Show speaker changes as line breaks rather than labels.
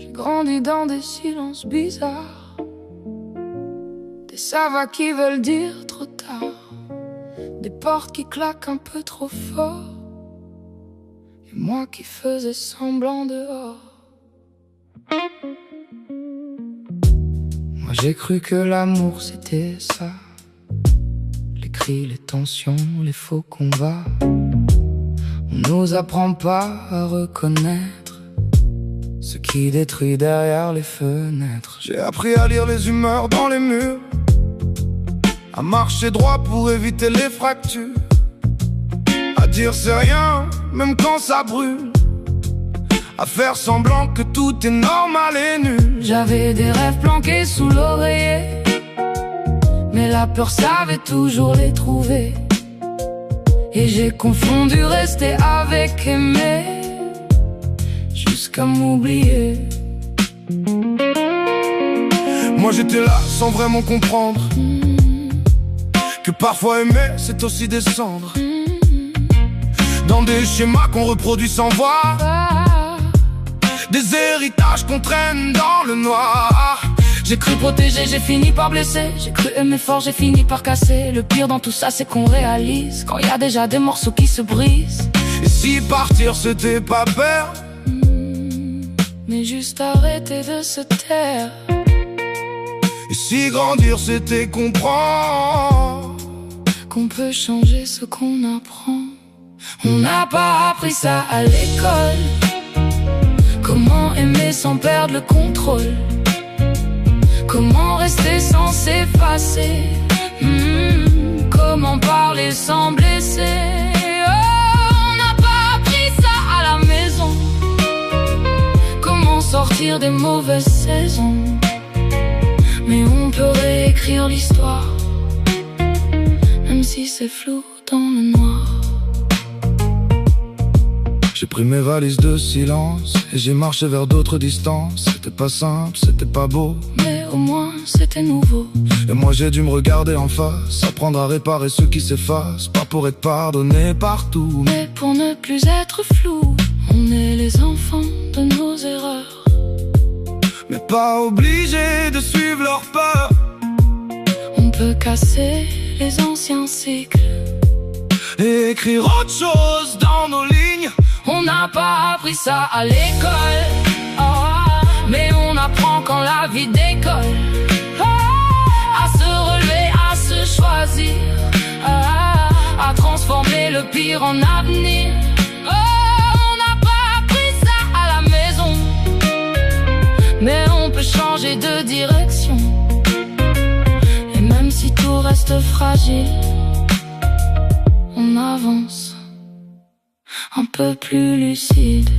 J'ai grandi dans des silences bizarres, des ça va qui veulent dire trop tard, des portes qui claquent un peu trop fort, et moi qui faisais semblant dehors. Moi j'ai cru que l'amour c'était ça, les cris, les tensions, les faux combats. On nous apprend pas à reconnaître ce qui détruit derrière les fenêtres.
J'ai appris à lire les humeurs dans les murs, à marcher droit pour éviter les fractures, à dire c'est rien même quand ça brûle, à faire semblant que tout est normal et nul.
J'avais des rêves planqués sous l'oreiller, mais la peur savait toujours les trouver. Et j'ai confondu rester avec aimer, jusqu'à m'oublier.
Moi j'étais là sans vraiment comprendre que parfois aimer c'est aussi descendre dans des schémas qu'on reproduit sans voir, des héritages qu'on traîne dans le noir.
J'ai cru protéger, j'ai fini par blesser. J'ai cru aimer fort, j'ai fini par casser. Le pire dans tout ça, c'est qu'on réalise quand y a déjà des morceaux qui se brisent.
Et si partir c'était pas perdre,
mais juste arrêter de se taire.
et si grandir c'était comprendre
qu'on peut changer ce qu'on apprend. On n'a pas appris ça à l'école, comment aimer sans perdre le contrôle, comment rester sans s'effacer, comment parler sans blesser. Oh, on n'a pas appris ça à la maison, comment sortir des mauvaises saisons. Mais on peut réécrire l'histoire, même si c'est flou dans le noir.
J'ai pris mes valises de silence et j'ai marché vers d'autres distances. C'était pas simple, c'était pas beau,
mais au moins c'était nouveau.
Et moi j'ai dû me regarder en face, apprendre à réparer ce qui s'efface. Pas pour être pardonné partout,
mais pour ne plus être flou. On est les enfants de nos erreurs,
mais pas obligé de suivre leur peur.
On peut casser les anciens cycles
et écrire autre chose dans nos lignes.
On n'a pas appris ça à l'école, mais on apprend quand la vie décolle, à se relever, à se choisir, à transformer le pire en avenir. On n'a pas appris ça à la maison, mais on peut changer de direction. Et même si tout reste fragile, on avance un peu plus lucide.